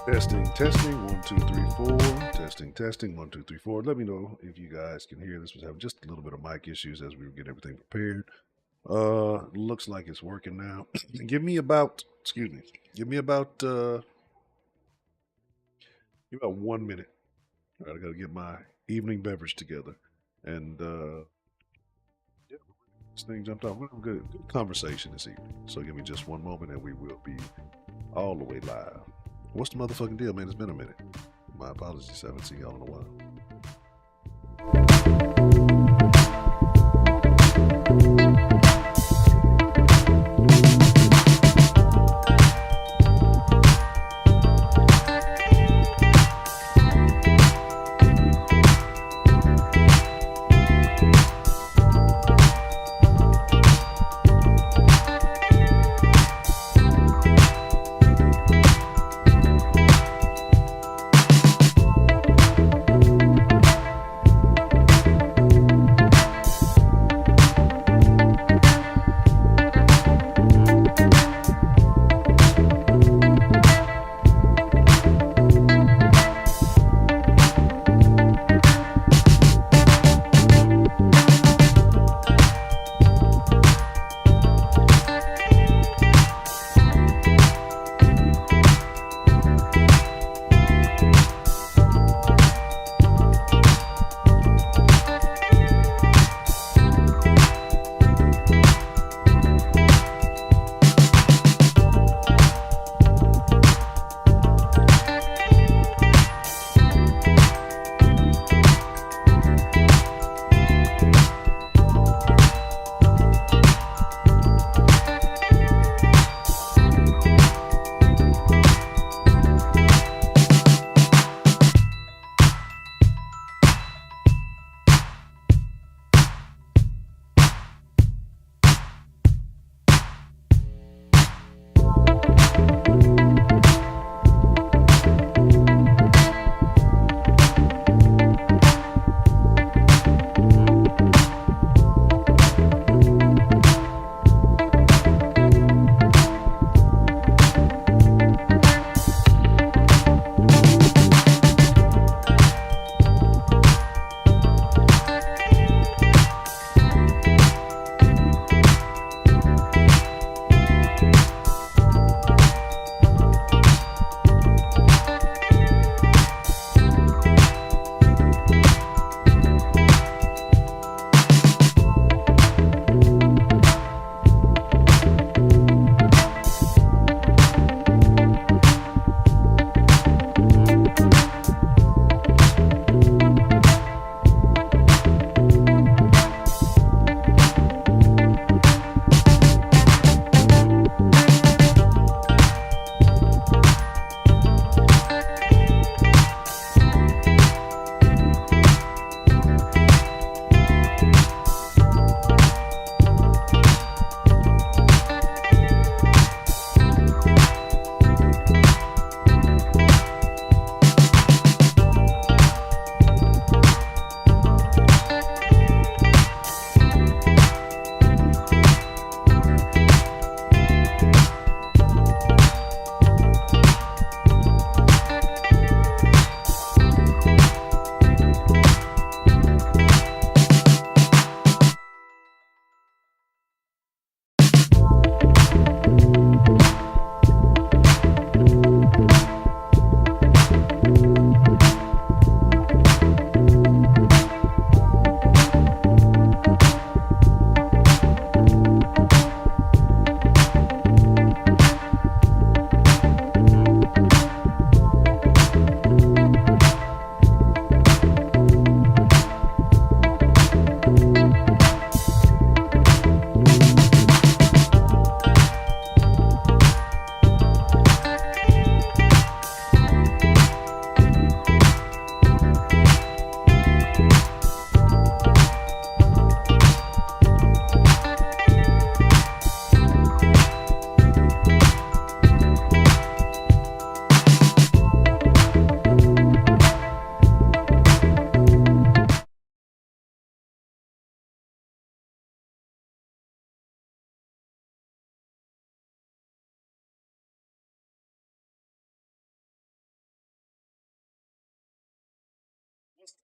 Testing, testing, 1, 2, 3, 4. Testing, testing, 1, 2, 3, 4. Let me know if you guys can hear this. Was having just a little bit of mic issues as we were getting everything prepared. Looks like it's working now. Give me about, excuse me, give me about, give me about 1 minute. All right, I gotta get my evening beverage together, and yeah, this thing jumped off. We're having a good conversation this evening. So give me just one moment, and we will be all the way live. What's the motherfucking deal, man? It's been a minute. My apologies. I haven't seen y'all in a while.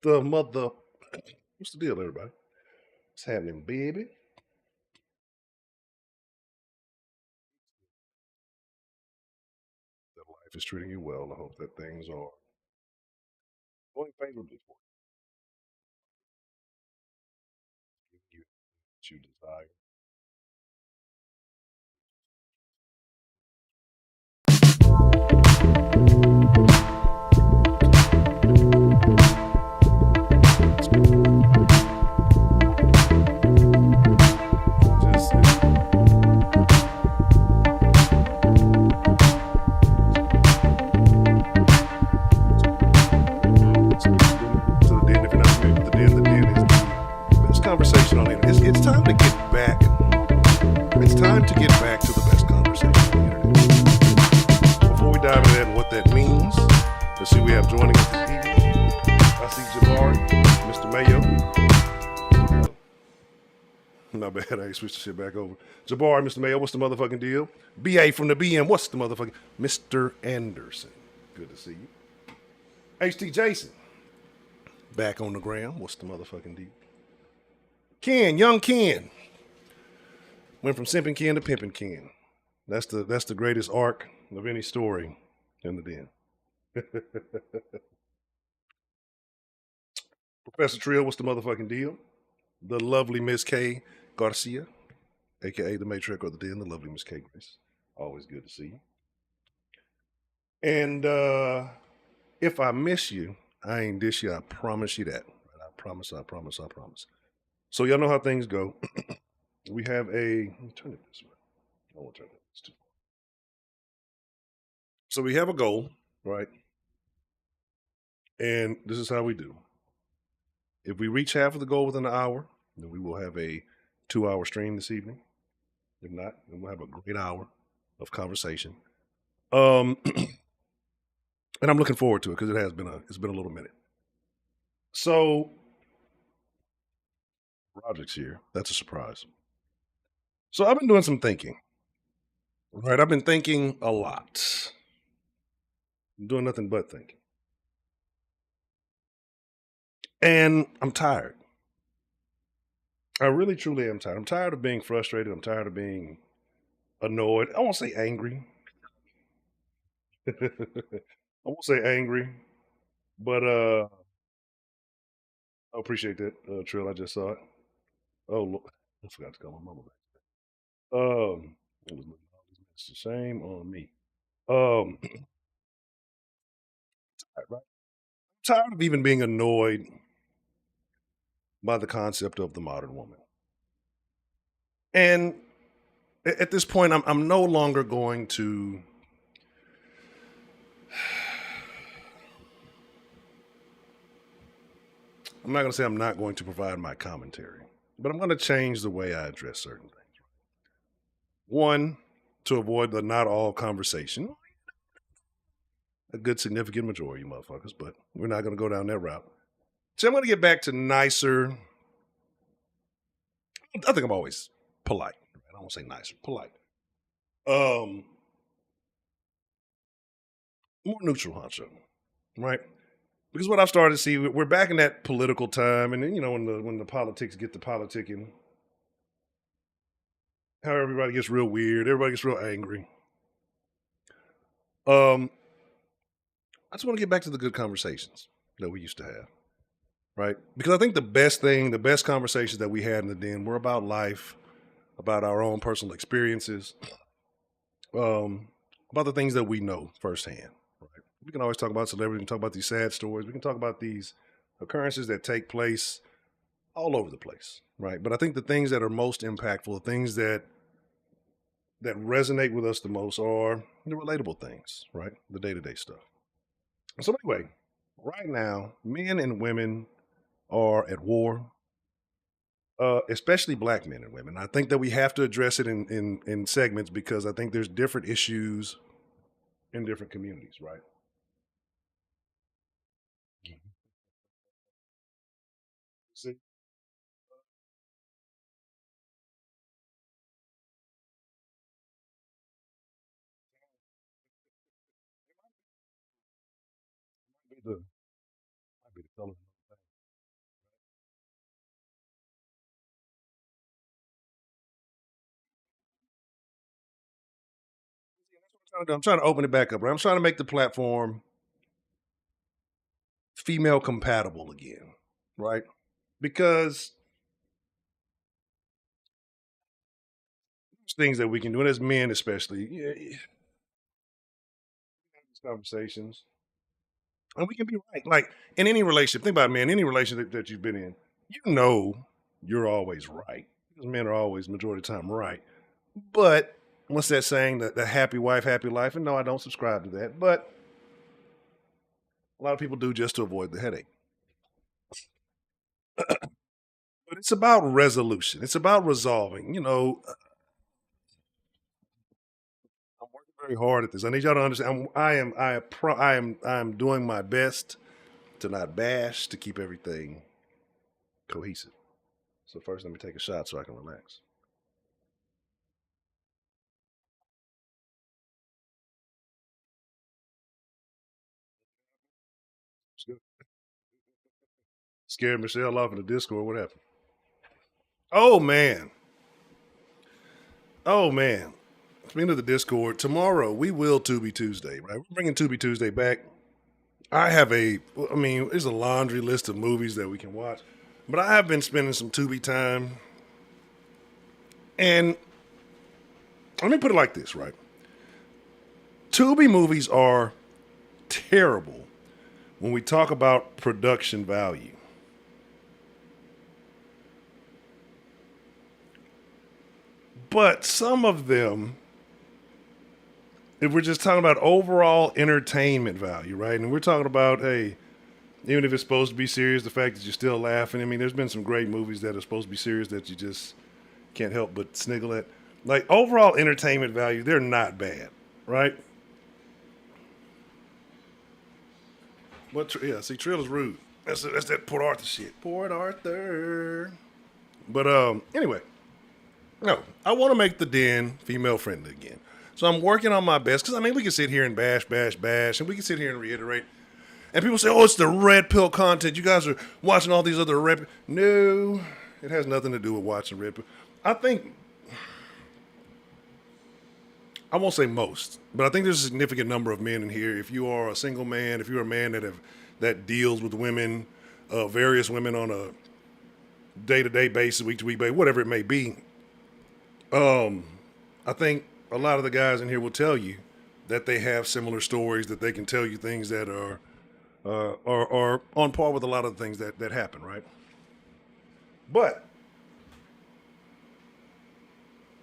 The mother. What's the deal, everybody? What's happening, baby? That life is treating you well. I hope that things are going favorably for you, what you desire. Just to the den. If you're not familiar with the den is the best conversation on the internet. It's time to get back. It's time to get back to the best conversation on the internet. Before we dive into that and what that means, let's see we have joining us this evening. I see Jabari, Mr. Mayo. Not bad. I switched the shit back over. Jabari, Mr. Mayo, what's the motherfucking deal? BA from the BM, what's the motherfucking Mr. Anderson? Good to see you. HT Jason, back on the gram. What's the motherfucking deal? Ken, young Ken, went from simping Ken to pimping Ken. That's the greatest arc of any story in the den. Professor Trill, what's the motherfucking deal? The lovely Miss K Garcia, aka the matriarch of the den, the lovely Miss K Grace. Always good to see you. And if I miss you, I ain't dish you. I promise you that. I promise. I promise. I promise. So y'all know how things go. We have a. Let me turn it this way. I won't turn it this too far. So we have a goal, right? And this is how we do. If we reach half of the goal within an hour, then we will have a 2-hour stream this evening. If not, then we'll have a great hour of conversation. And I'm looking forward to it because it's been a little minute. So Roderick's here. That's a surprise. So I've been doing some thinking. Right, I've been thinking a lot. I'm doing nothing but thinking. And I'm tired. I really truly am tired. I'm tired of being frustrated. I'm tired of being annoyed. I won't say angry. I won't say angry, but I appreciate that, Trill. I just saw it. Oh, look, I forgot to call my mama back. It was all these messages. Shame on me. Um, right. I'm tired of even being annoyed by the concept of the modern woman. And at this point, I'm no longer going to. I'm not going to say I'm not going to provide my commentary, but I'm going to change the way I address certain things. One, to avoid the not all conversation. A good significant majority, motherfuckers, but we're not going to go down that route. So I'm going to get back to nicer. I think I'm always polite. I don't want to say nicer, polite. Um, More neutral, honcho, right? Because what I've started to see, we're back in that political time, and then, when the politics get to politicking, how everybody gets real weird, everybody gets real angry. Um, I just want to get back to the good conversations that we used to have, right? Because I think the best conversations that we had in the den were about life, about our own personal experiences, um, about the things that we know firsthand. Right? We can always talk about celebrities, we can talk about these sad stories, we can talk about these occurrences that take place all over the place, right? But I think the things that are most impactful, the things that resonate with us the most are the relatable things, right? The day-to-day stuff. So anyway, right now, men and women are at war, especially black men and women. I think that we have to address it in segments because I think there's different issues in different communities, right? Mhm. See, might be the color. I'm trying to open it back up. Right? I'm trying to make the platform female compatible again, right? Because there's things that we can do, and as men especially, these conversations, and we can be right. Like in any relationship, think about it, man. Any relationship that you've been in, you know, you're always right because men are always majority of the time right. But what's that saying? The happy wife, happy life. And no, I don't subscribe to that. But a lot of people do just to avoid the headache. But it's about resolution. It's about resolving. I'm working very hard at this. I need y'all to understand. I am doing my best to not bash, to keep everything cohesive. So first, let me take a shot so I can relax. Scared Michelle off in the Discord. What happened? Oh man. Oh man. Speaking of the Discord, tomorrow we will Tubi Tuesday, right? We're bringing Tubi Tuesday back. I mean, there's a laundry list of movies that we can watch, but I have been spending some Tubi time. And let me put it like this, right? Tubi movies are terrible when we talk about production value. But some of them, if we're just talking about overall entertainment value, right? And we're talking about, hey, even if it's supposed to be serious, the fact that you're still laughing. I mean, there's been some great movies that are supposed to be serious that you just can't help but sniggle at. Like overall entertainment value, they're not bad, right? But yeah, see, Trill is rude. That's that Port Arthur shit. Port Arthur. But anyway, no, I want to make the den female friendly again. So I'm working on my best because I mean we can sit here and bash, bash, bash, and we can sit here and reiterate. And people say, "Oh, it's the red pill content. You guys are watching all these other red." No, it has nothing to do with watching red pill. I think I won't say most, but I think there's a significant number of men in here. If you are a single man, if you're a man that deals with women, various women on a day to day basis, week to week basis, whatever it may be, I think a lot of the guys in here will tell you that they have similar stories, that they can tell you things that are on par with a lot of the things that happen, right? But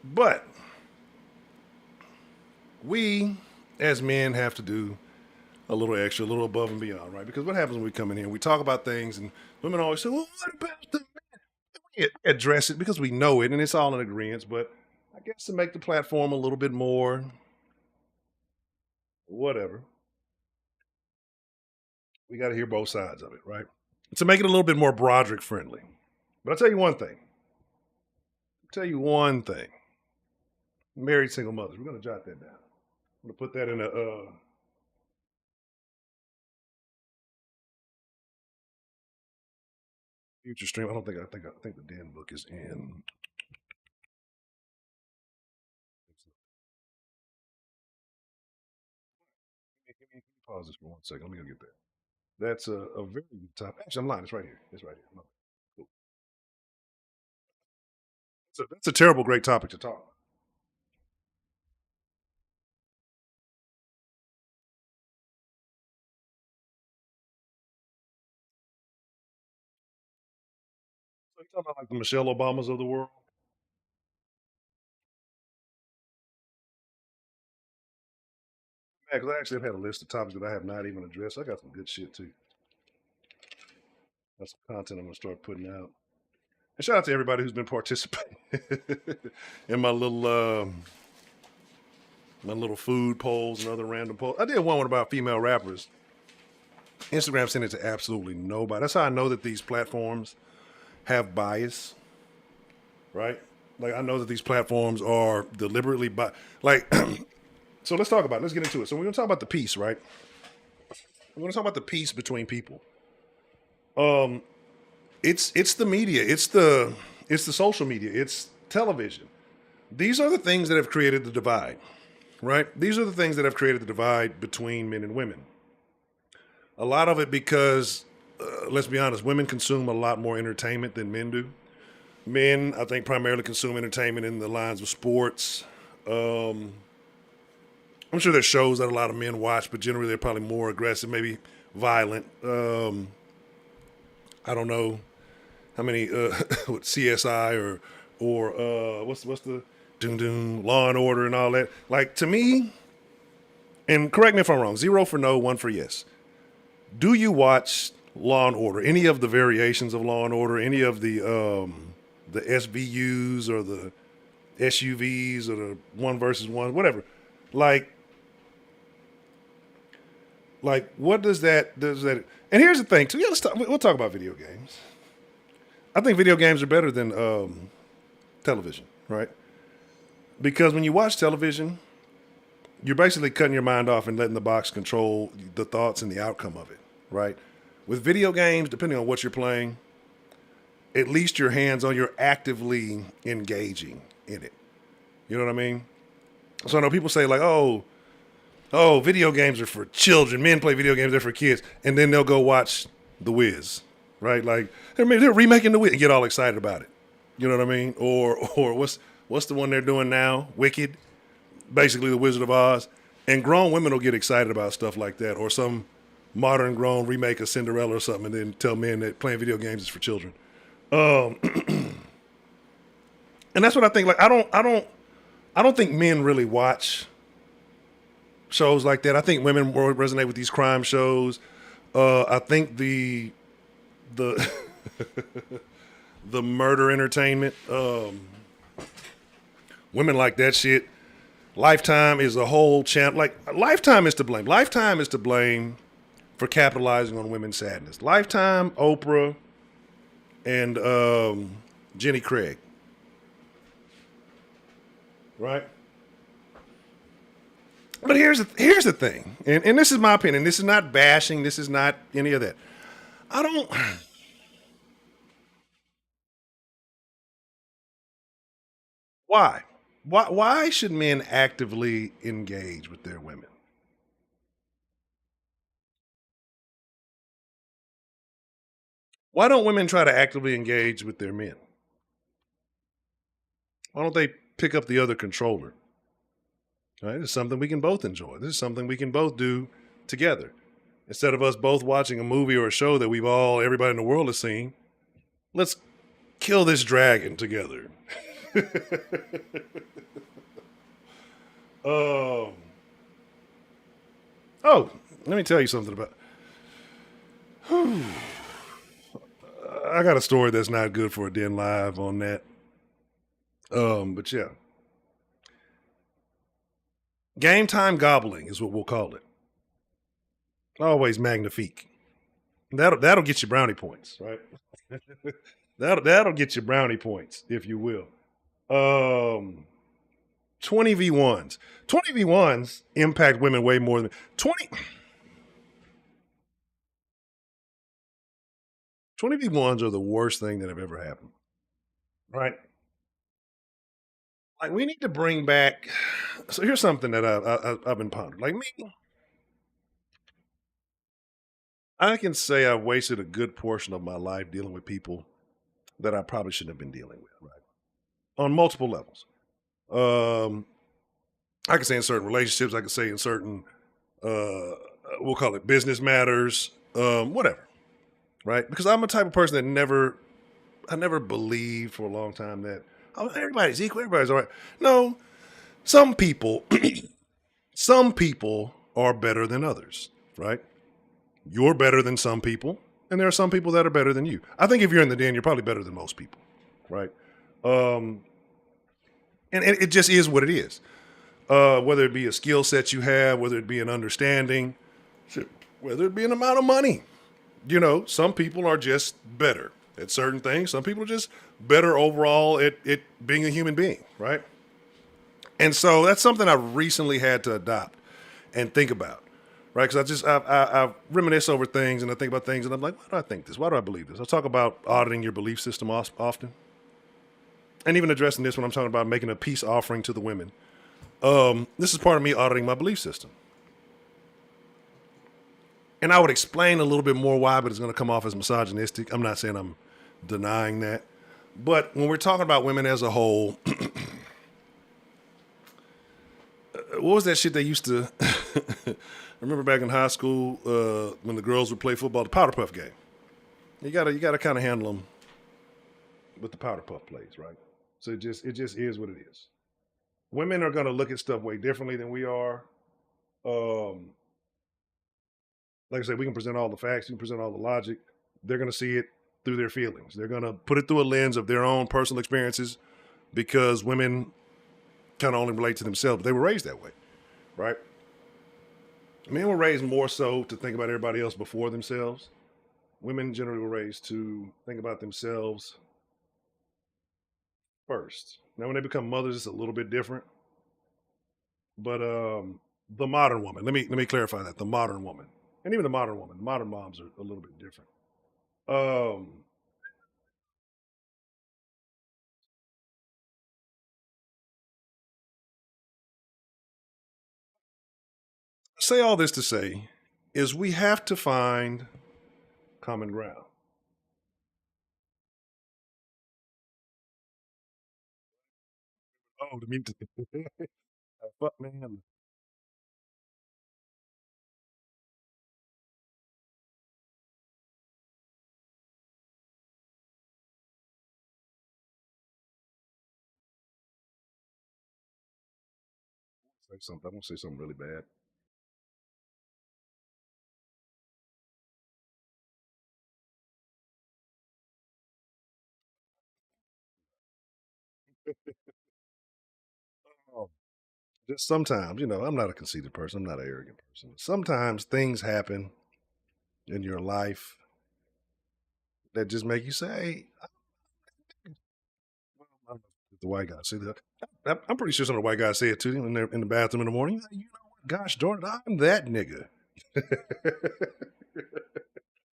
but we as men have to do a little extra, a little above and beyond, right? Because what happens when we come in here and we talk about things and women always say, well, what about the man? We address it because we know it and it's all in agreement, but I guess to make the platform a little bit more whatever, we got to hear both sides of it, right? To make it a little bit more Broderick friendly. But I'll tell you one thing. Married single mothers. We're going to jot that down. I'm going to put that in a future stream. I think the Den book is in. Let me pause this for 1 second. Let me go get that. That's a very good topic. Actually, I'm lying. It's right here. It's right here. Cool. So that's a terrible, great topic to talk. So you talking about like the Michelle Obamas of the world? Yeah, because I actually have had a list of topics that I have not even addressed. I got some good shit too. That's some content I'm gonna start putting out. And shout out to everybody who's been participating in my little food polls and other random polls. I did one about female rappers. Instagram sent it to absolutely nobody. That's how I know that these platforms have bias, right? Like I know that these platforms are deliberately like. So let's talk about it. Let's get into it. So we're gonna talk about the peace, right? We're gonna talk about the peace between people. Um, it's the media. It's the social media. It's television. These are the things that have created the divide. right? These are the things that have created the divide between men and women. A lot of it because, let's be honest, women consume a lot more entertainment than men do. Men, I think, primarily consume entertainment in the lines of sports. I'm sure there's shows that a lot of men watch, but generally they're probably more aggressive, maybe violent. I don't know how many what CSI or what's the Doom Doom Law and Order and all that. Like, to me, and correct me if I'm wrong, 0 for no, 1 for yes. Do you watch Law and Order? Any of the variations of Law and Order? Any of the SVUs or the SUVs or the 1 versus 1, whatever? Like what does that? And here's the thing too. Yeah, we'll talk about video games. I think video games are better than television, right? Because when you watch television, you're basically cutting your mind off and letting the box control the thoughts and the outcome of it, right? With video games, depending on what you're playing, at least your hands on, you're actively engaging in it. You know what I mean? So I know people say like, oh, video games are for children. Men play video games, they're for kids. And then they'll go watch The Wiz, right? Like, they're remaking The Wiz and get all excited about it. You know what I mean? Or what's the one they're doing now? Wicked, basically The Wizard of Oz. And grown women will get excited about stuff like that, or some modern grown remake of Cinderella or something, and then tell men that playing video games is for children. And that's what I think. Like, I don't think men really watch shows like that. I think women more resonate with these crime shows. I think the the murder entertainment. Women like that shit. Lifetime is a whole champ. Like, Lifetime is to blame. Lifetime is to blame for capitalizing on women's sadness. Lifetime, Oprah, and Jenny Craig. Right? But here's the thing, and this is my opinion. This is not bashing. This is not any of that. I don't. Why? Why should men actively engage with their women? Why don't women try to actively engage with their men? Why don't they pick up the other controller? Right? It's something we can both enjoy. This is something we can both do together. Instead of us both watching a movie or a show that everybody in the world has seen, let's kill this dragon together. um, oh, let me tell you something about. I got a story that's not good for a Den Live on that. But yeah, game time gobbling is what we'll call it. Always magnifique. That'll get you brownie points, right? that'll get you brownie points, if you will. 20v1s. 20v1s impact women way more than 20v1s are the worst thing that have ever happened. Right? Like, we need to bring back. So here's something that I've been pondering. Like me, I can say I wasted a good portion of my life dealing with people that I probably shouldn't have been dealing with, right? On multiple levels. Um, I can say in certain relationships, I can say in certain, we'll call it business matters, whatever, right? Because I'm a type of person that I never believed for a long time that everybody's equal, everybody's all right. No, some people, some people are better than others, right? You're better than some people, and there are some people that are better than you. I think if you're in the den, you're probably better than most people, right? And it just is what it is. Whether it be a skill set you have, whether it be an understanding, whether it be an amount of money. You know, some people are just better at certain things. Some people are just better overall at being a human being, right? And so that's something I recently had to adopt and think about, right? Because I reminisce over things and I think about things and I'm like, why do I think this? Why do I believe this? I talk about auditing your belief system often. And even addressing this when I'm talking about making a peace offering to the women. This is part of me auditing my belief system. And I would explain a little bit more why, but it's going to come off as misogynistic. I'm not saying I'm denying that. But when we're talking about women as a whole, what was that shit they used to? I remember back in high school when the girls would play football, the powder puff game. You gotta kind of handle them with the powder puff plays, right? So it just is what it is. Women are gonna look at stuff way differently than we are. Um, like I said, we can present all the facts, we can present all the logic. They're gonna see it through their feelings. They're gonna put it through a lens of their own personal experiences because women kind of only relate to themselves. They were raised that way, right? Men were raised more so to think about everybody else before themselves. Women generally were raised to think about themselves first. Now, when they become mothers, it's a little bit different. But the modern woman, let me clarify that. The modern woman, and even the modern moms are a little bit different. Um, say all this to say is we have to find common ground. Oh, the mute. Fuck man. Say something. I'm gonna say something really bad. Oh, just sometimes, I'm not a conceited person. I'm not an arrogant person. Sometimes things happen in your life that just make you say, well, I don't know if the white guy say that. I'm pretty sure some of the white guys say it too when they're in the bathroom in the morning. You know what? Gosh darn it, I'm that nigga.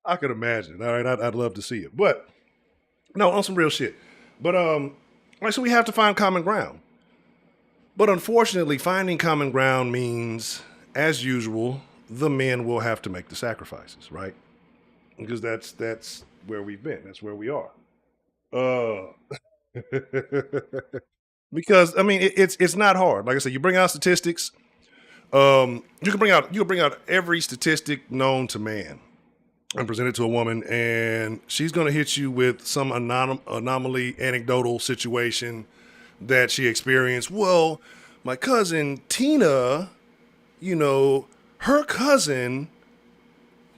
I could imagine. All right, I'd love to see it. But no, on some real shit. But like so we have to find common ground. But unfortunately, finding common ground means, as usual, the men will have to make the sacrifices, right? Because that's where we've been. That's where we are. Uh, because I mean, it's not hard. Like I said, you bring out statistics. You can bring out every statistic known to man and present it to a woman, and she's going to hit you with some anomaly, anecdotal situation that she experienced. Well, my cousin Tina, you know, her cousin,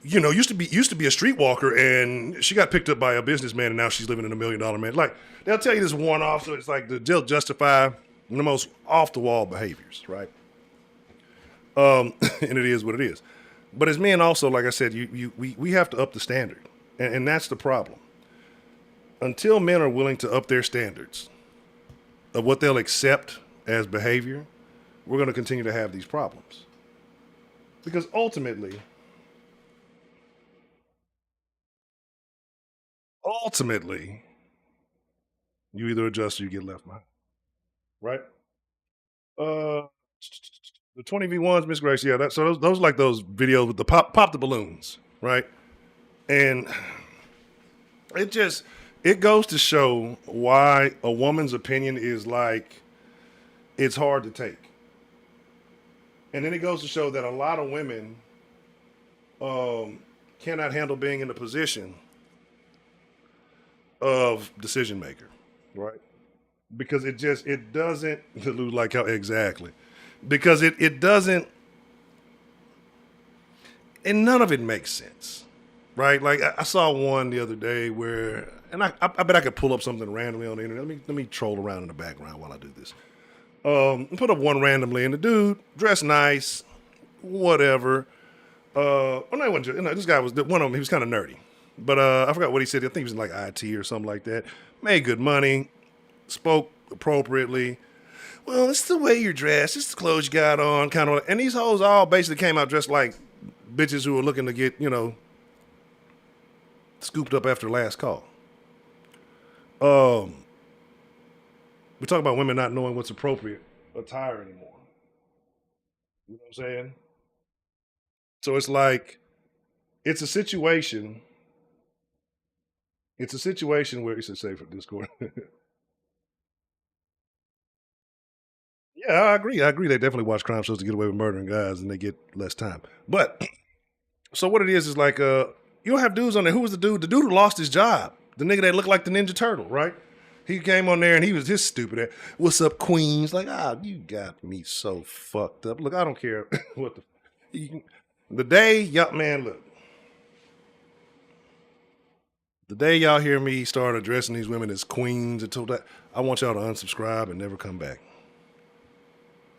used to be a streetwalker, and she got picked up by a businessman, and now she's living in $1 million man. Like they'll tell you this one off, so it's like they'll justify the most off the wall behaviors, right? And it is what it is. But as men, also, like I said, we have to up the standard, and that's the problem. Until men are willing to up their standards of what they'll accept as behavior, we're going to continue to have these problems. Because ultimately, you either adjust or you get left behind, right? Uh, the 20v1s, Miss Grace, yeah. So those are like those videos with the pop the balloons, right? And it goes to show why a woman's opinion is like it's hard to take. And then it goes to show that a lot of women um, cannot handle being in a position of decision maker, right? Because it doesn't like how exactly because it doesn't and none of it makes sense, right? Like I saw one the other day where, and I bet I could pull up something randomly on the internet. Let me troll around in the background while I do this. Put up one randomly, and the dude dressed nice, whatever. Oh no, he wasn't, this guy was one of them. He was kind of nerdy, but I forgot what he said. I think he was in like IT or something like that. Made good money, spoke appropriately. Well, it's the way you're dressed. It's the clothes you got on, kind of. And these hoes all basically came out dressed like bitches who were looking to get, scooped up after last call. Um, we talk about women not knowing what's appropriate attire anymore. You know what I'm saying? So it's like it's a situation. It's a situation where it's a safer Discord. Yeah, I agree. I agree. They definitely watch crime shows to get away with murdering guys, and they get less time. But so what it is like you don't have dudes on there. Who was the dude? The dude who lost his job. The nigga that looked like the Ninja Turtle, right? He came on there and he was just stupid at what's up, Queens? Like, you got me so fucked up. Look, I don't care what the day y'all man, look. The day y'all hear me start addressing these women as queens and told that, I want y'all to unsubscribe and never come back.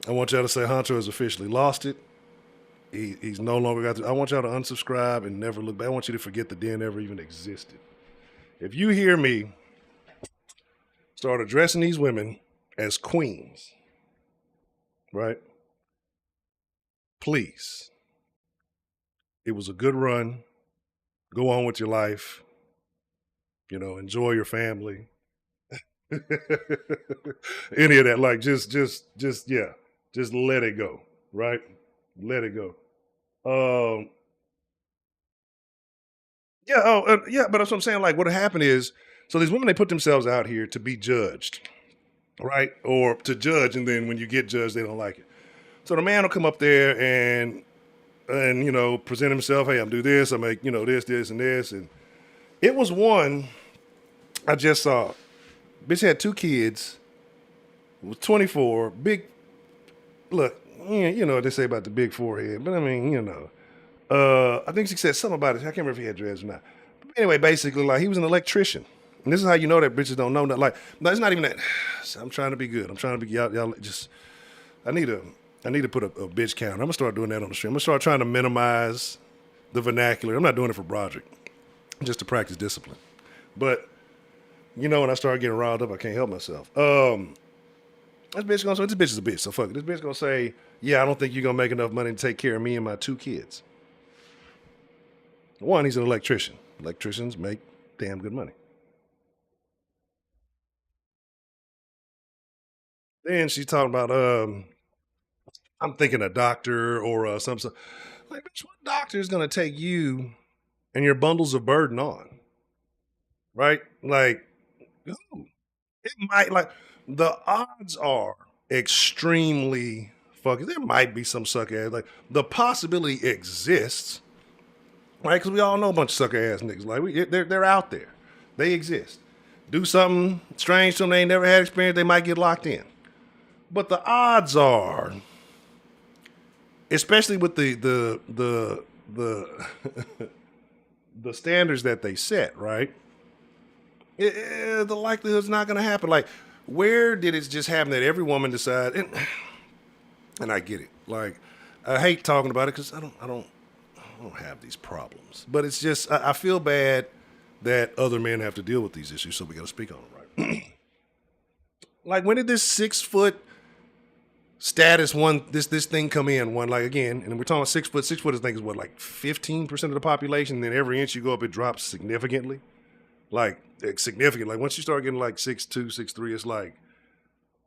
I want y'all to say Hunter has officially lost it. He's no longer got. I want y'all to unsubscribe and never look back. I want you to forget the den ever even existed. If you hear me start addressing these women as queens, right? Please. It was a good run. Go on with your life. Enjoy your family. Any of that, like yeah, just let it go, right? Let it go. Um, yeah, yeah, but that's what I'm saying. Like, what happened is, so these women they put themselves out here to be judged, right, or to judge, and then when you get judged, they don't like it. So the man will come up there and present himself. Hey, I'm do this. I make this, and this, and it was one I just saw. Bitch had 2 kids. Was 24. Big. Look, you know what they say about the big forehead, but I mean, I think she said something about it. I can't remember if he had dreads or not. But anyway, basically, like he was an electrician, and this is how you know that bitches don't know nothing. Like, no, it's not even that. I'm trying to be good. I'm trying to be y'all. Just I need to put a bitch count. I'm gonna start doing that on the stream. I'm gonna start trying to minimize the vernacular. I'm not doing it for Broderick, just to practice discipline. But when I start getting riled up, I can't help myself. This bitch gonna say, this bitch is a bitch, so fuck it. This bitch gonna say, yeah, I don't think you're gonna make enough money to take care of me and my 2 kids. One, he's an electrician. Electricians make damn good money. Then she's talking about, I'm thinking a doctor or something. Like, bitch, what doctor is gonna take you and your bundles of burden on? Right? Like, who? It might like the odds are extremely fucking. There might be some sucker ass. Like the possibility exists, right? Because we all know a bunch of sucker ass niggas. Like they're out there. They exist. Do something strange to them they ain't never had experience. They might get locked in. But the odds are, especially with the the standards that they set, right? The likelihood's not going to happen. Like, where did it just happen that every woman decide? And I get it. Like, I hate talking about it because I don't have these problems. But it's just I feel bad that other men have to deal with these issues, so we got to speak on them, right? Like, when did this 6-foot status this thing come in? One, like, again, and we're talking about 6 foot. 6 foot, I think is what, like 15% of the population. And then every inch you go up, it drops significantly. Like significant. Like once you start getting like 6'2", 6'3", it's like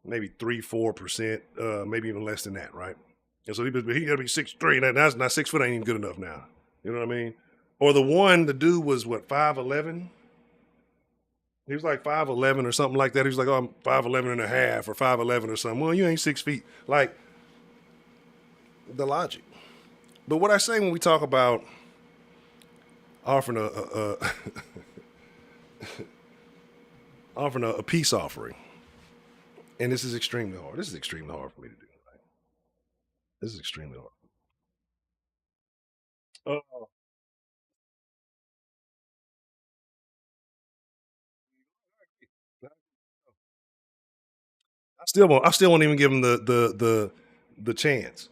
maybe 3-4%, maybe even less than that, right? And so he gotta be 6'3". That's not 6 foot ain't even good enough now. You know what I mean? Or the dude was what, 5'11"? He was like 5'11" or something like that. He was like, oh, I'm 5'11" and a half or 5'11" or something. Well, you ain't 6 feet. Like the logic. But what I say when we talk about offering offering a peace offering. And this is extremely hard. This is extremely hard for me to do. Right? This is extremely hard. Uh, I still won't even give him the chance.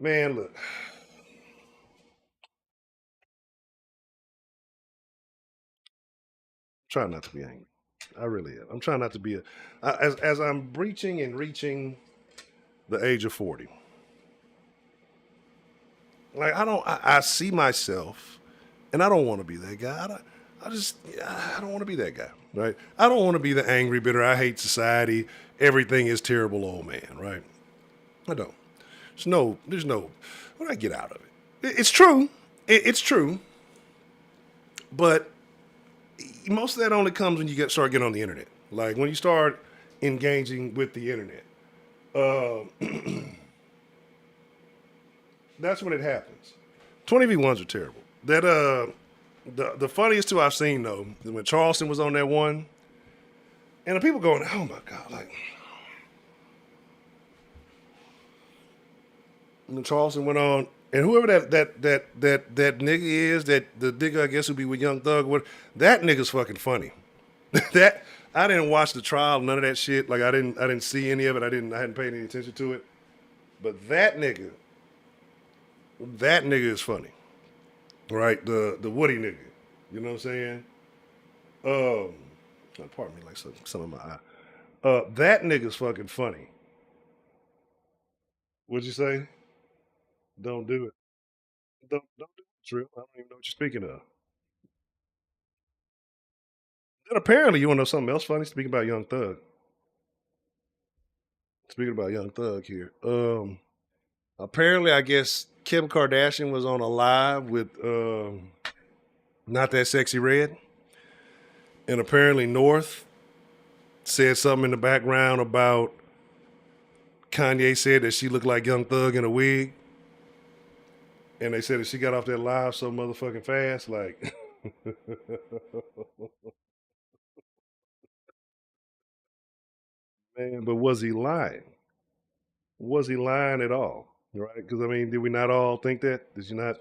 Man, look. Try not to be angry. I really am. I'm trying not to be as I'm breaching and reaching the age of 40. Like I see myself, and I don't want to be that guy. I don't want to be that guy, right? I don't want to be the angry, bitter. I hate society. Everything is terrible, old man, right? I don't. There's no. What do I get out of it? It's true. It's true. But most of that only comes when you start getting on the internet. Like when you start engaging with the internet. Uh, that's when it happens. 20v1s are terrible. That the funniest two I've seen though, when Charleston was on that one, and the people going, oh my god, like when Charleston went on, and whoever that nigga is, that the nigga I guess who be with Young Thug, what that nigga's fucking funny. That I didn't watch the trial, none of that shit. Like I didn't see any of it. I hadn't paid any attention to it. But that nigga is funny, right? The Woody nigga, you know what I'm saying? Pardon me, like some of my eye. That nigga's fucking funny. What'd you say? Don't do it. Don't do it, Trill. I don't even know what you're speaking of. Then apparently you want to know something else funny? Speaking about Young Thug. Speaking about Young Thug here. Apparently I guess Kim Kardashian was on a live with Not That Sexy Red. And apparently North said something in the background about Kanye said that she looked like Young Thug in a wig. And they said that she got off that live so motherfucking fast, like man, but was he lying? Was he lying at all? Right? Because I mean, did we not all think that? Did you not?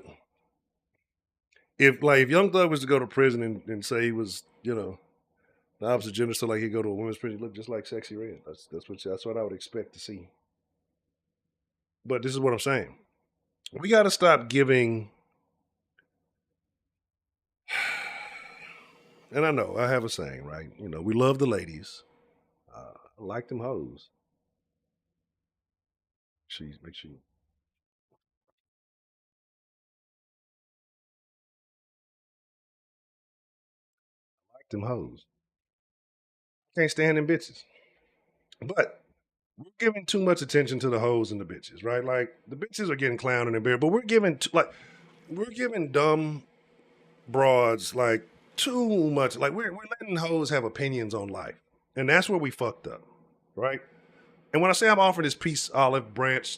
If Young Thug was to go to prison and say he was, the opposite gender, so like he'd go to a women's prison, he look just like Sexy Red. That's what I would expect to see. But this is what I'm saying. We got to stop giving. And I know I have a saying, right? We love the ladies. I like them hoes. Make sure you like them hoes. Can't stand them bitches. But we're giving too much attention to the hoes and the bitches, right? Like the bitches are getting clowned and embarrassed, but we're giving dumb broads like too much. Like we're letting hoes have opinions on life, and that's where we fucked up, right? And when I say I'm offering this peace olive branch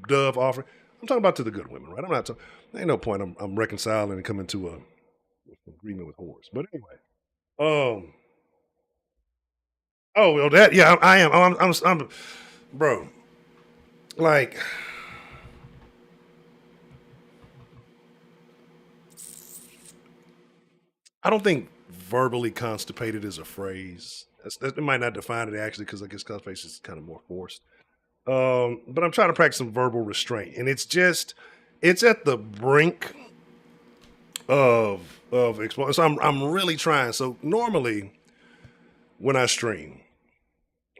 dove offering, I'm talking about to the good women, right? I'm not. Ain't no point. I'm reconciling and coming to a agreement with whores. But anyway, um, oh well, that yeah, I am. I'm bro. Like I don't think verbally constipated is a phrase. It might not define it actually because I guess constipation is kind of more forced. But I'm trying to practice some verbal restraint, and it's at the brink of explosion. So I'm really trying. So normally when I stream,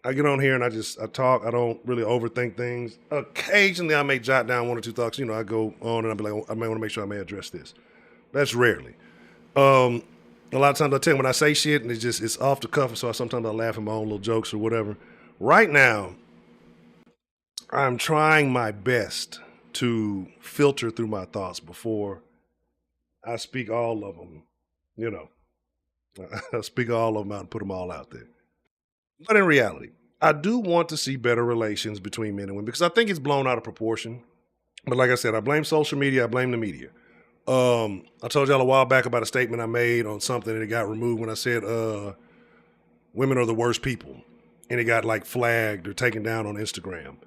I get on here and I talk. I don't really overthink things. Occasionally I may jot down one or two thoughts. I go on and I'll be like, I may want to make sure I may address this. That's rarely. Um, a lot of times I tell you when I say shit and it's off the cuff, so sometimes I laugh at my own little jokes or whatever. Right now, I'm trying my best to filter through my thoughts before I speak all of them. You know, I speak all of them out and put them all out there. But in reality, I do want to see better relations between men and women because I think it's blown out of proportion. But like I said, I blame social media. I blame the media. I told y'all a while back about a statement I made on something and it got removed when I said women are the worst people, and it got like flagged or taken down on Instagram.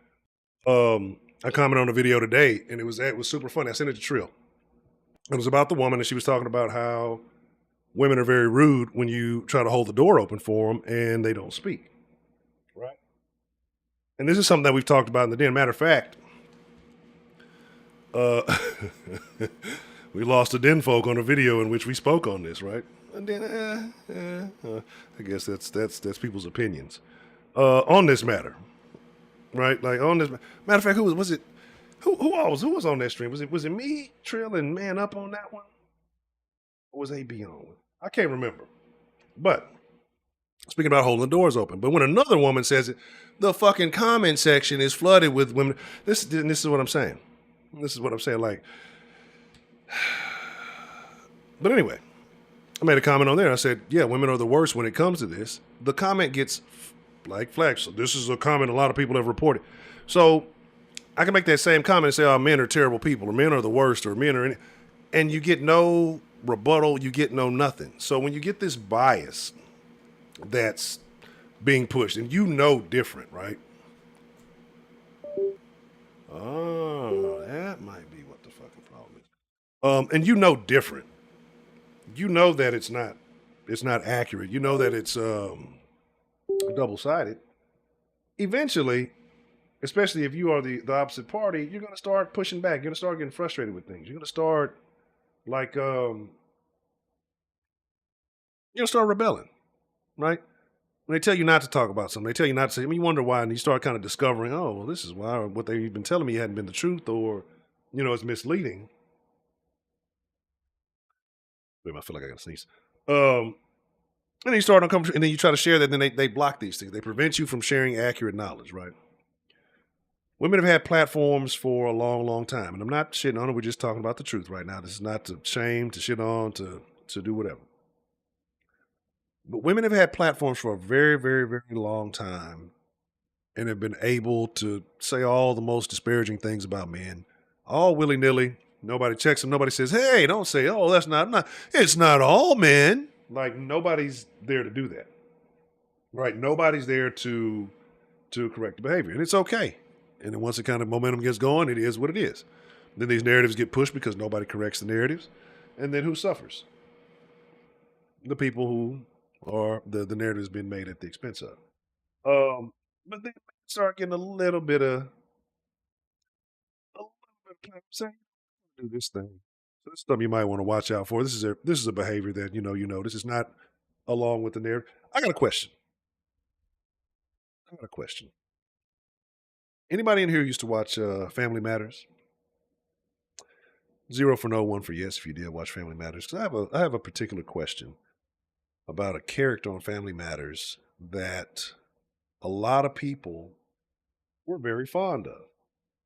I commented on a video today, and it was super funny. I sent it to Trill. It was about the woman, and she was talking about how women are very rude when you try to hold the door open for them and they don't speak. Right. And this is something that we've talked about in the den. Matter of fact, uh, we lost a den folk on a video in which we spoke on this, right? And then, I guess that's people's opinions on this matter, right? Like on this matter of fact, who was it? Who was on that stream? Was it me, Trill, and Man Up on that one? Or was AB on? I can't remember. But speaking about holding the doors open. But when another woman says it, the fucking comment section is flooded with women. This is what I'm saying. This is what I'm saying. Like, but anyway, I made a comment on there. I said, yeah, women are the worst when it comes to this. The comment gets like flagged. So this is a comment a lot of people have reported. So I can make that same comment and say, oh, men are terrible people, or men are the worst, or men are any, and you get no rebuttal, you get no nothing. So when you get this bias that's being pushed, and you know different, right? Oh, that might be what the fucking problem is. And you know different. You know that it's not accurate. You know that it's double sided. Eventually, especially if you are the opposite party, you're gonna start pushing back. You're gonna start getting frustrated with things. You're gonna start like you're gonna start rebelling, right? When they tell you not to talk about something, they tell you not to say. I mean, you wonder why, and you start kind of discovering, oh, well, this is why, or what they've been telling me hadn't been the truth, or it's misleading. Wait, I feel like I gotta sneeze. Um, and then you start uncomfortable, and then you try to share that, then they block these things. They prevent you from sharing accurate knowledge, right? Women have had platforms for a long, long time, and I'm not shitting on it. We're just talking about the truth right now. This is not to shame, to shit on, to do whatever. But women have had platforms for a very, very, very long time and have been able to say all the most disparaging things about men, all willy nilly. Nobody checks them. Nobody says, "Hey, don't say, oh, that's not. It's not all men." Like nobody's there to do that, right? Nobody's there to correct the behavior, and it's okay. And then once the kind of momentum gets going, it is what it is. Then these narratives get pushed because nobody corrects the narratives, and then who suffers? The people who are the narrative has been made at the expense of. But then start getting a little bit of saying, do this thing. So this is something you might want to watch out for. This is a behavior that this is not along with the narrative. I got a question. I got a question. Anybody in here used to watch Family Matters? Zero for no, one for yes. If you did watch Family Matters, because I have a particular question about a character on Family Matters that a lot of people were very fond of.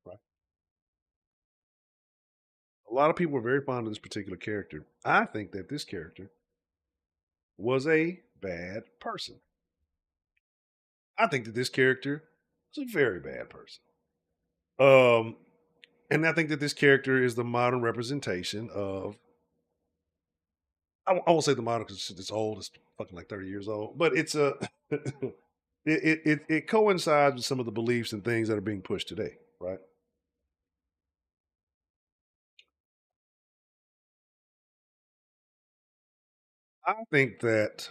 Right? A lot of people were very fond of this particular character. I think that this character was a bad person. I think that this character was a very bad person. Um, and I think that this character is the modern representation of. I won't say the modern because it's old. It's fucking like 30 years old, but it's a. It coincides with some of the beliefs and things that are being pushed today, right? I think that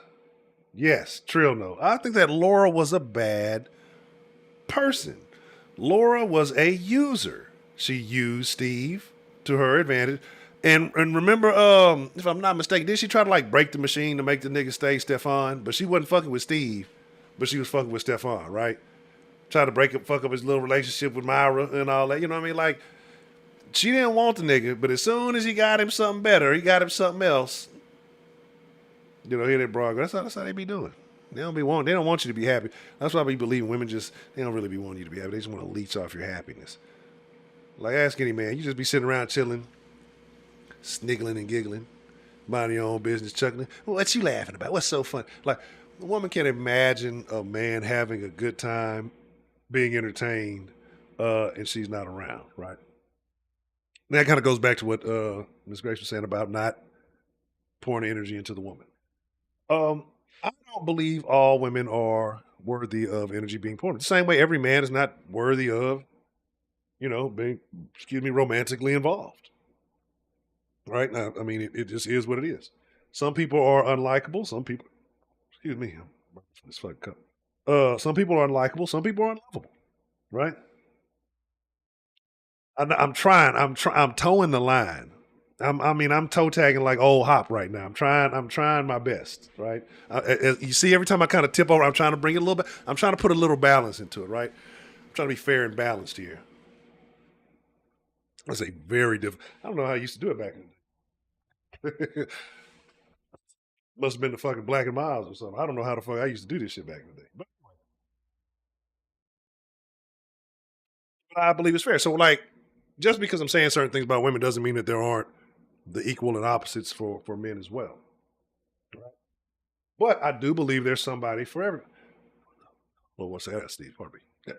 yes, Trill no. I think that Laura was a bad person. Laura was a user. She used Steve to her advantage. And remember, if I'm not mistaken, did she try to like break the machine to make the nigga stay Stefan? But she wasn't fucking with Steve, but she was fucking with Stefan, right? Try to fuck up his little relationship with Myra and all that. You know what I mean? Like she didn't want the nigga, but as soon as he got him something better, he got him something else. Hit that broad. That's how they be doing. They don't want you to be happy. That's why we believe women they don't really be wanting you to be happy. They just want to leech off your happiness. Like ask any man, you just be sitting around chilling, sniggling and giggling, minding your own business, chuckling. Well, what you laughing about? What's so fun? Like a woman can't imagine a man having a good time, being entertained, and she's not around, right? And that kind of goes back to what Ms. Grace was saying about not pouring energy into the woman. Um, I don't believe all women are worthy of energy being poured. The same way every man is not worthy of, being, romantically involved. Right? Now, I mean, it just is what it is. Some people are unlikable. Some people, excuse me, this fucking cup. Some people are unlikable. Some people are unlovable. Right? I'm trying. I'm towing the line. I'm toe tagging like old hop right now. I'm trying my best, right? You see, every time I kind of tip over, I'm trying to bring it a little bit. I'm trying to put a little balance into it, right? I'm trying to be fair and balanced here. That's a very difficult. I don't know how I used to do it back in the day. Must have been the fucking Black and Miles or something. I don't know how the fuck I used to do this shit back in the day. But I believe it's fair. So, like, just because I'm saying certain things about women doesn't mean that there aren't the equal and opposites for men as well. But I do believe there's somebody for every. Well, what's that, Steve? Pardon me.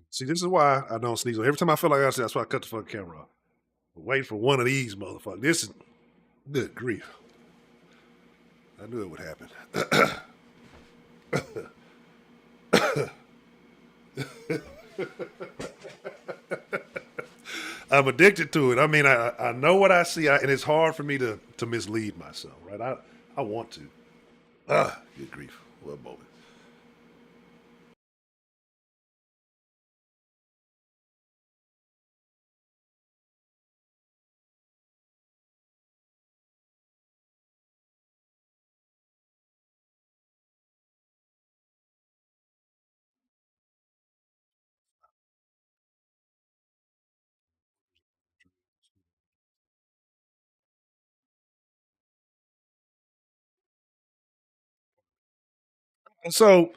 See, this is why I don't sneeze. Every time I feel like I say, that's why I cut the fucking camera off. Wait for one of these motherfuckers. This is good grief. I knew it would happen. I'm addicted to it. I mean, I know what I see, and it's hard for me to mislead myself, right? I want to. Good grief. What moment? And so,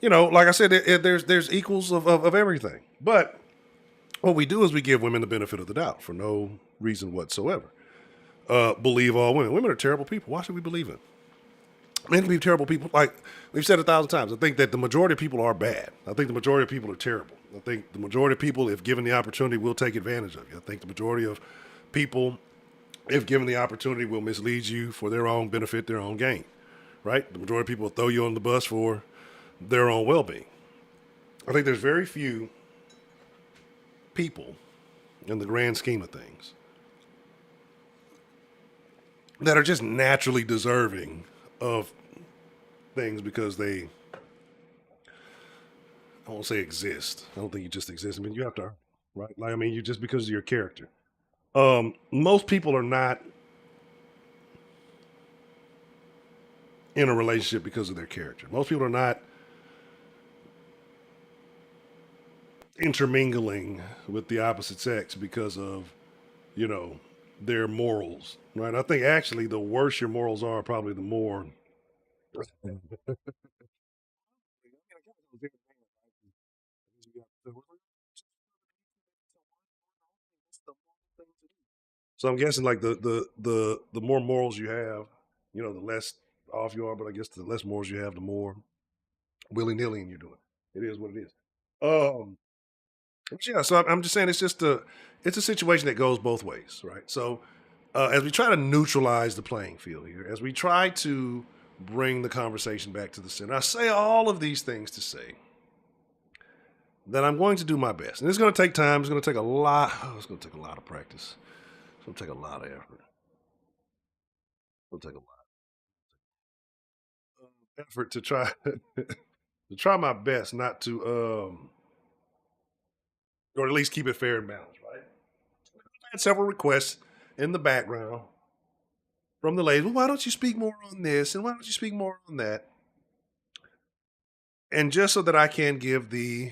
like I said, there's equals of everything. But what we do is we give women the benefit of the doubt for no reason whatsoever. Believe all women. Women are terrible people. Why should we believe them? Men can be terrible people. Like we've said 1,000 times, I think that the majority of people are bad. I think the majority of people are terrible. I think the majority of people, if given the opportunity, will take advantage of you. I think the majority of people, if given the opportunity, will mislead you for their own benefit, their own gain. Right? The majority of people will throw you on the bus for their own well-being. I think there's very few people in the grand scheme of things that are just naturally deserving of things because they, I won't say exist. I don't think you just exist. I mean, you have to, right? Like, I mean, you just because of your character. Most people are not in a relationship because of their character. Most people are not intermingling with the opposite sex because of, you know, their morals, right? I think actually the worse your morals are, probably the more. So I'm guessing like the more morals you have, the less off you are. But I guess the less morals you have, the more willy nilly you're doing. It is what it is. Um, but yeah. So I'm just saying it's a situation that goes both ways, right? So as we try to neutralize the playing field here, as we try to bring the conversation back to the center, I say all of these things to say that I'm going to do my best, and it's going to take time. It's going to take a lot. Oh, it's going to take a lot of practice. It's going to take a lot of effort. It'll take a lot of effort to try to try my best not to or at least keep it fair and balanced, right? I had several requests in the background from the ladies. Well, why don't you speak more on this and why don't you speak more on that? And just so that I can give the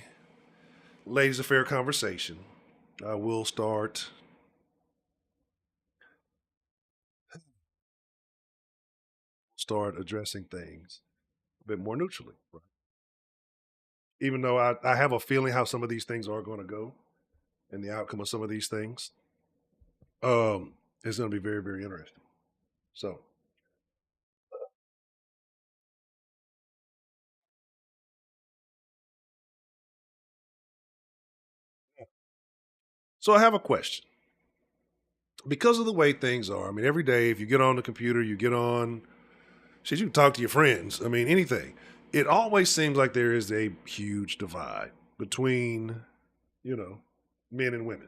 ladies a fair conversation, I will start addressing things a bit more neutrally, right? Even though I have a feeling how some of these things are going to go and the outcome of some of these things, um, it's going to be very, very interesting. So, so I have a question. Because of the way things are, I mean, every day, if you get on the computer, you get on, shit, you can talk to your friends. I mean, anything. It always seems like there is a huge divide between, you know, men and women,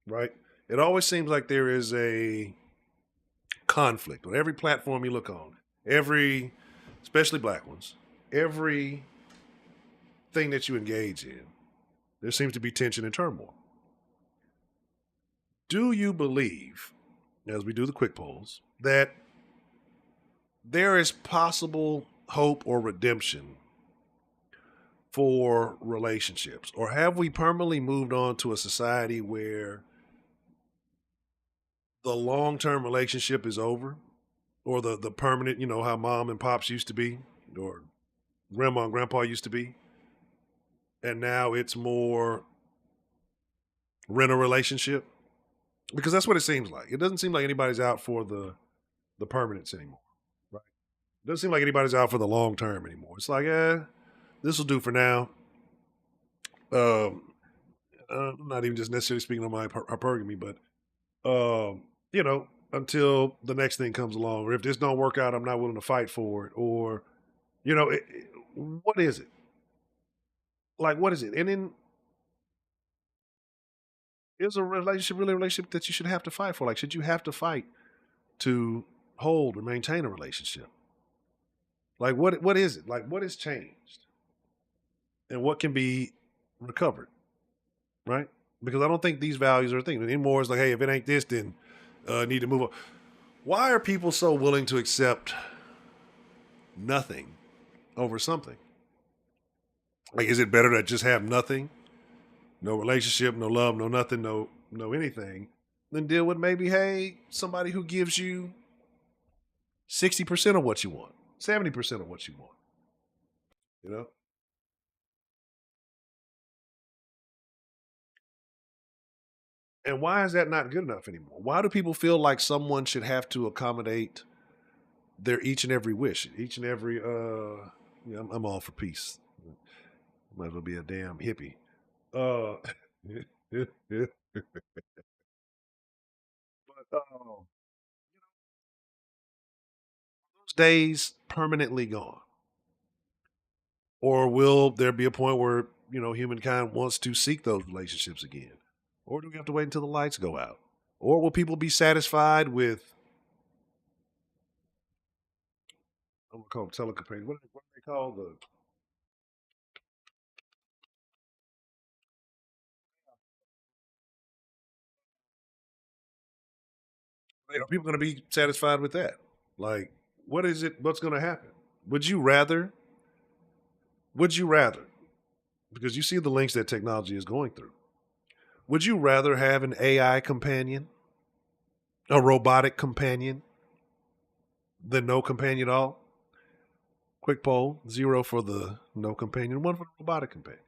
right? It always seems like there is a conflict on every platform you look on, every, especially black ones, every thing that you engage in, there seems to be tension and turmoil. Do you believe, as we do the quick polls, that there is possible hope or redemption for relationships? Or have we permanently moved on to a society where the long term relationship is over? Or the permanent, you know, how mom and pops used to be, or grandma and grandpa used to be. And now it's more rent a relationship? Because that's what it seems like. It doesn't seem like anybody's out for the permanence anymore. Right. It doesn't seem like anybody's out for the long term anymore. It's like, this will do for now. Um, I'm not even just necessarily speaking on my hypergamy, but you know, until the next thing comes along, or if this don't work out, I'm not willing to fight for it, or you know, what is it? Like, what is it? And then is a relationship really a relationship that you should have to fight for? Like, should you have to fight to hold or maintain a relationship? Like, what is it? Like, what has changed, and what can be recovered? Right? Because I don't think these values are a thing anymore. It's like, hey, if it ain't this, then need to move on. Why are people so willing to accept nothing over something? Like, is it better to just have nothing, no relationship, no love, no nothing, no anything, than deal with maybe, hey, somebody who gives you 60% of what you want, 70% of what you want, you know? And why is that not good enough anymore? Why do people feel like someone should have to accommodate their each and every wish, each and every yeah, I'm all for peace. Might as well be a damn hippie. Uh but those days permanently gone. Or will there be a point where, you know, humankind wants to seek those relationships again? Or do we have to wait until the lights go out? Or will people be satisfied with, I'm gonna call them telecompanions. What do they call the, are people gonna be satisfied with that? Like, what is it, what's gonna happen? Would you rather, would you rather, because you see the links that technology is going through, would you rather have an AI companion, a robotic companion, than no companion at all? Quick poll, 0 for the no companion, 1 for the robotic companion.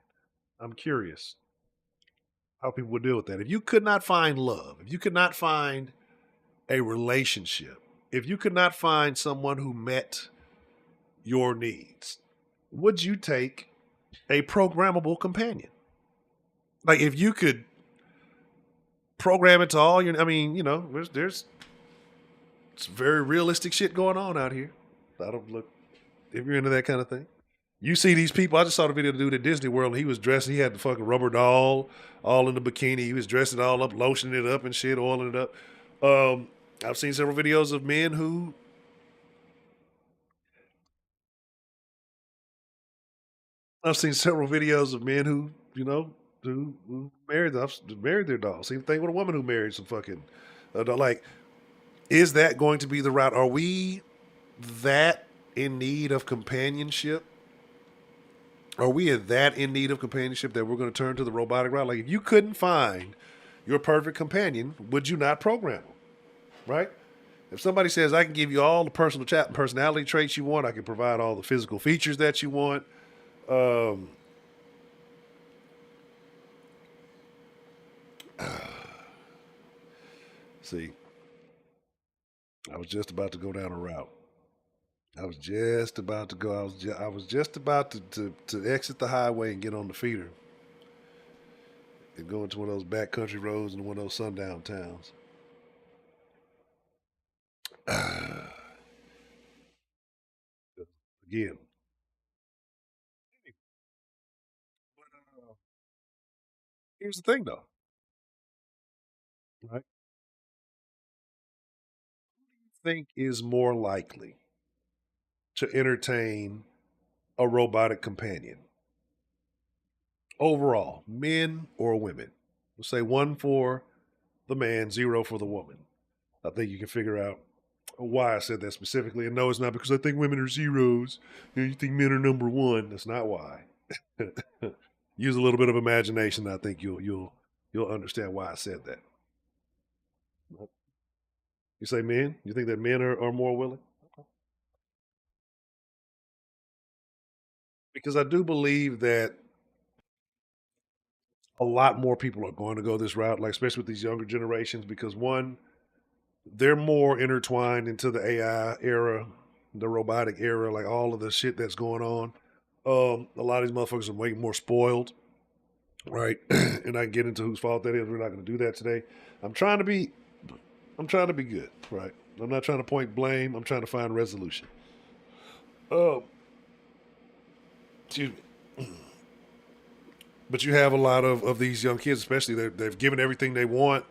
I'm curious how people would deal with that. If you could not find love, if you could not find a relationship, if you could not find someone who met your needs, would you take a programmable companion? Like, if you could program it to all your, I mean, you know, there's some very realistic shit going on out here. I don't look, if you're into that kind of thing. You see these people. I just saw the video of the dude at Disney World, and he was dressed. He had the fucking rubber doll, all in the bikini. He was dressing it all up, lotioning it up and shit, oiling it up. I've seen several videos of men who, I've seen several videos of men who, you know, who married their doll. Same thing with a woman who married some fucking doll. Like, is that going to be the route? Are we that in need of companionship? Are we that in need of companionship that we're going to turn to the robotic route? Like, if you couldn't find your perfect companion, would you not program them? Right? If somebody says, I can give you all the personal chat and personality traits you want, I can provide all the physical features that you want. Um, see, I was just about to go down a route. I was just about to go. I was just about to exit the highway and get on the feeder and go into one of those backcountry roads and one of those sundown towns. Again, but, here's the thing, though. Right? Think is more likely to entertain a robotic companion overall, men or women? We'll say 1 for the man, 0 for the woman. I think you can figure out why I said that specifically. And no, it's not because I think women are zeros. You think men are number one. That's not why. Use a little bit of imagination. I think you'll understand why I said that. You say men? You think that men are more willing? Because I do believe that a lot more people are going to go this route, like especially with these younger generations, because one, they're more intertwined into the AI era, the robotic era, like all of the shit that's going on. A lot of these motherfuckers are way more spoiled, right? And I can get into whose fault that is. We're not going to do that today. I'm trying to be, I'm trying to be good, right? I'm not trying to point blame. I'm trying to find resolution. Uh, excuse me. But you have a lot of these young kids, especially they've given everything they want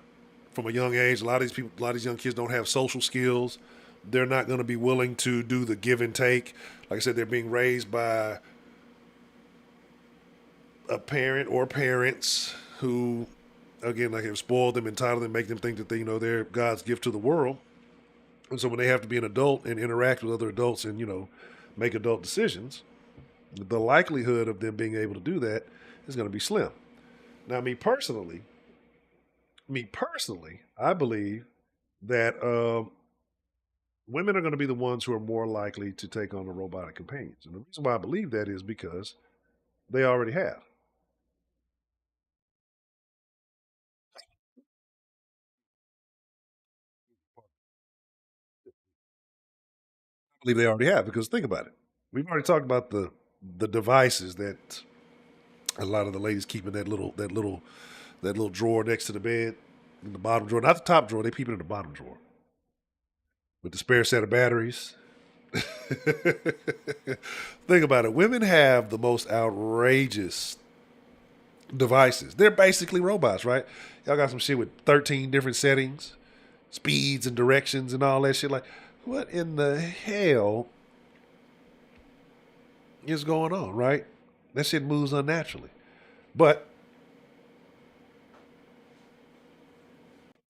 from a young age. A lot of these people, a lot of these young kids don't have social skills. They're not going to be willing to do the give and take. Like I said, they're being raised by a parent or parents who, again, like have spoiled them, entitled them, make them think that they're God's gift to the world. And so when they have to be an adult and interact with other adults and make adult decisions, the likelihood of them being able to do that is going to be slim. Now, me personally, I believe that women are going to be the ones who are more likely to take on the robotic companions. And the reason why I believe that is because they already have. I believe they already have because think about it. We've already talked about the devices that a lot of the ladies keep in that little drawer next to the bed, in the bottom drawer, not the top drawer. They keep it in the bottom drawer with the spare set of batteries. Think about it. Women have the most outrageous devices. They're basically robots, right? Y'all got some shit with 13 different settings, speeds and directions and all that shit. Like, what in the hell is going on, right? That shit moves unnaturally. But,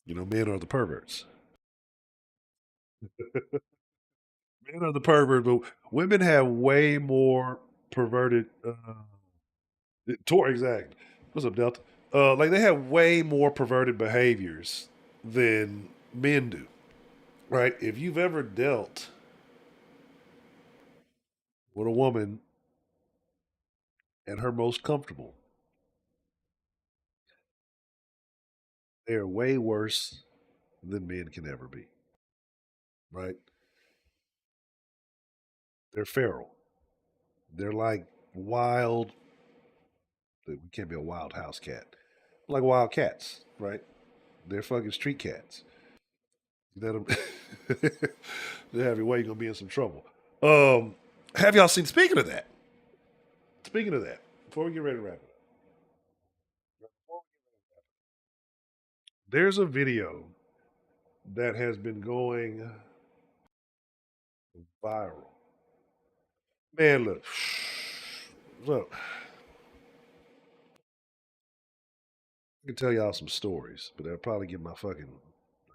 men are the perverts. Men are the perverts, but women have way more perverted. Exactly. What's up, Delta? Like they have way more perverted behaviors than men do, right? If you've ever dealt with a woman at her most comfortable, they are way worse than men can ever be, right? They're feral. They're like wild. We can't be a wild house cat. Like wild cats, right? They're fucking street cats. You let them. They have your way, you're gonna be in some trouble. Have y'all seen? Speaking of that, before we get ready to wrap it up, there's a video that has been going viral. Man, look, I can tell y'all some stories, but they'll probably get my fucking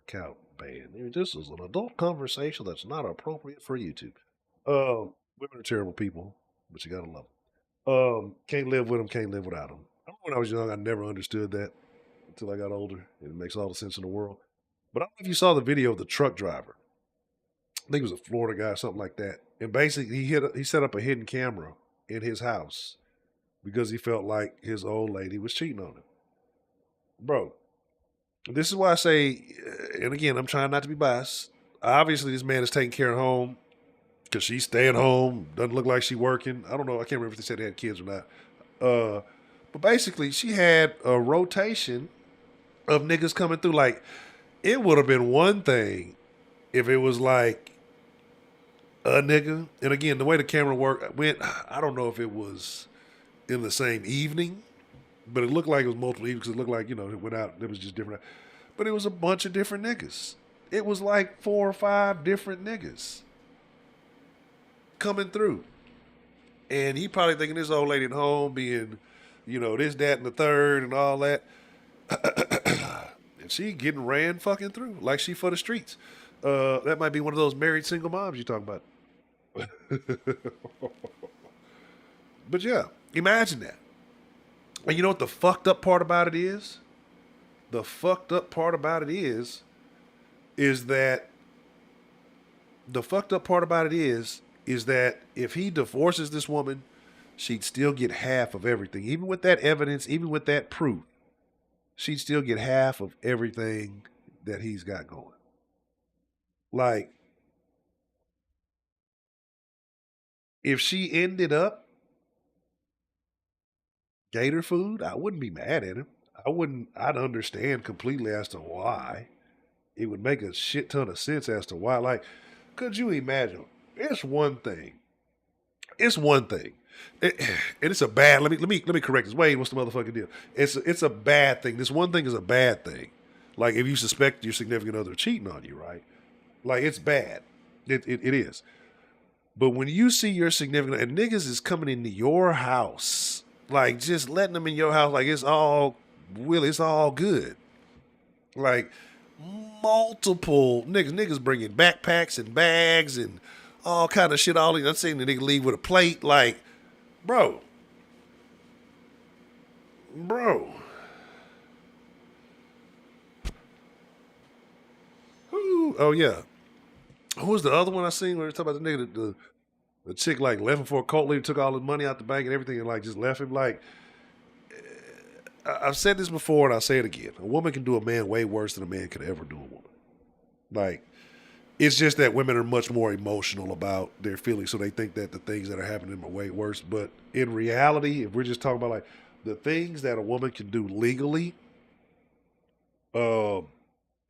account banned. This is an adult conversation that's not appropriate for YouTube. Women are terrible people, but you gotta love them. Can't live with them, can't live without them. I remember when I was young, I never understood that until I got older. And it makes all the sense in the world. But I don't know if you saw the video of the truck driver. I think it was a Florida guy, something like that. And basically, he set up a hidden camera in his house because he felt like his old lady was cheating on him. Bro, this is why I say, and again, I'm trying not to be biased. Obviously, this man is taking care of home because she's staying home. Doesn't look like she's working. I don't know. I can't remember if they said they had kids or not. But basically, she had a rotation of niggas coming through. Like, it would have been one thing if it was like a nigga. And again, the way the camera went, I don't know if it was in the same evening, but it looked like it was multiple evenings because it looked like, it went out. It was just different. But it was a bunch of different niggas. It was like 4 or 5 different niggas coming through. And he probably thinking this old lady at home being, this, that, and the third and all that. And she getting ran fucking through like she for the streets. That might be one of those married single moms you talking about. But yeah, imagine that. And you know what the fucked up part about it is? The fucked up part about it is that the fucked up part about it is that if he divorces this woman, she'd still get half of everything. Even with that evidence, even with that proof, she'd still get half of everything that he's got going. Like, if she ended up gator food, I wouldn't be mad at him. I'd understand completely as to why. It would make a shit ton of sense as to why. Like, could you imagine? It's one thing. It's one thing. It, and it's a bad. Let me correct this. Wait, what's the motherfucking deal? It's a bad thing. This one thing is a bad thing. Like if you suspect your significant other cheating on you, right? Like it's bad. It is. But when you see your significant and niggas is coming into your house, like just letting them in your house, like it's all it's all good. Like multiple niggas bringing backpacks and bags and all kind of shit. All I'm saying the nigga leave with a plate. Like, bro, bro. Who? Oh yeah. Who was the other one I seen where they talk about the nigga the chick like left him for a cult leader, took all his money out the bank and everything, and like just left him. Like I've said this before and I'll say it again. A woman can do a man way worse than a man could ever do a woman. Like it's just that women are much more emotional about their feelings, so they think that the things that are happening to them are way worse. But in reality, if we're just talking about like the things that a woman can do legally, um,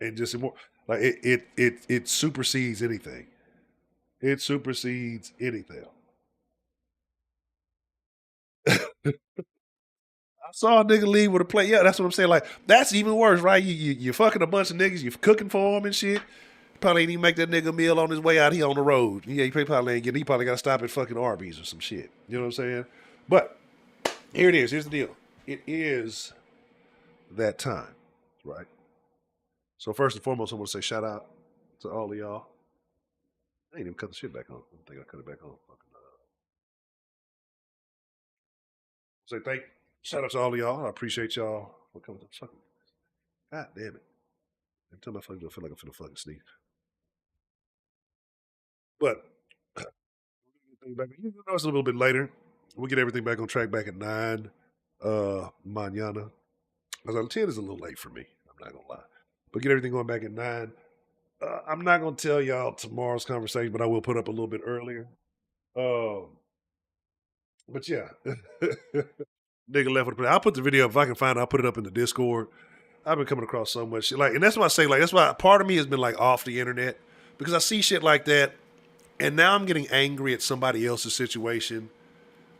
and just more like it supersedes anything. It supersedes anything. I saw a nigga leave with a plate. Yeah, that's what I'm saying. Like that's even worse, right? You fucking a bunch of niggas. You cooking for them and shit. Probably ain't even make that nigga a meal on his way out. He on the road. Yeah, he probably ain't getting. He probably got to stop at fucking Arby's or some shit. You know what I'm saying? But here it is. Here's the deal. It is that time, right? So first and foremost, I want to say shout out to all of y'all. I ain't even cut the shit back on. I don't think I cut it back on. Fucking, say thank. Shout out to all of y'all. I appreciate y'all for coming. Fucking, God damn it! Every time I fucking feel like I'm finna fucking sneeze. But you know, it's a little bit later. We get everything back on track back at 9 mañana. Because 10 is a little late for me. I'm not going to lie. But get everything going back at 9. I'm not going to tell y'all tomorrow's conversation, but I will put up a little bit earlier. Um, but yeah. Nigga left with a I'll put the video up if I can find it. I'll put it up in the Discord. I've been coming across so much shit. Like, and that's why I say, like, that's why part of me has been like off the internet because I see shit like that. And now I'm getting angry at somebody else's situation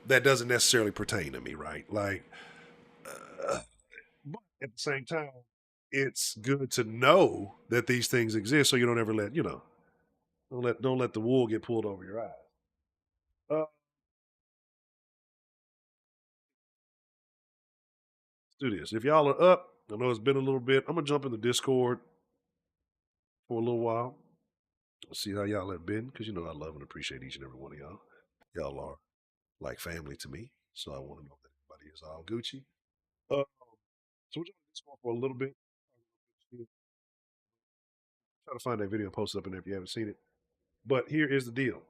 that doesn't necessarily pertain to me, right? Like, but at the same time, it's good to know that these things exist, so you don't ever let don't let the wool get pulled over your eyes. Let's do this. If y'all are up, I know it's been a little bit. I'm gonna jump in the Discord for a little while. See how y'all have been, because you know I love and appreciate each and every one of y'all. Y'all are like family to me, so I want to know that everybody is all Gucci. Uh, so we're jumping in Discord for a little bit. Try to find that video and post it up in there if you haven't seen it. But here is the deal.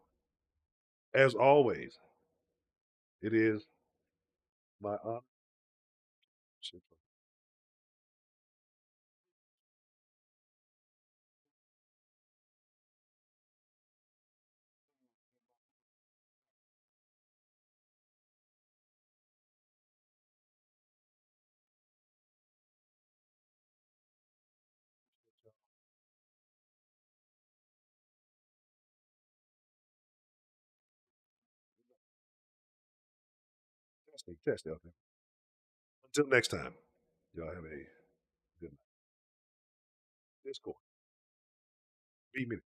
As always, it is my honor. Testing. Okay. Until next time, y'all have a good night. Discord. Be me.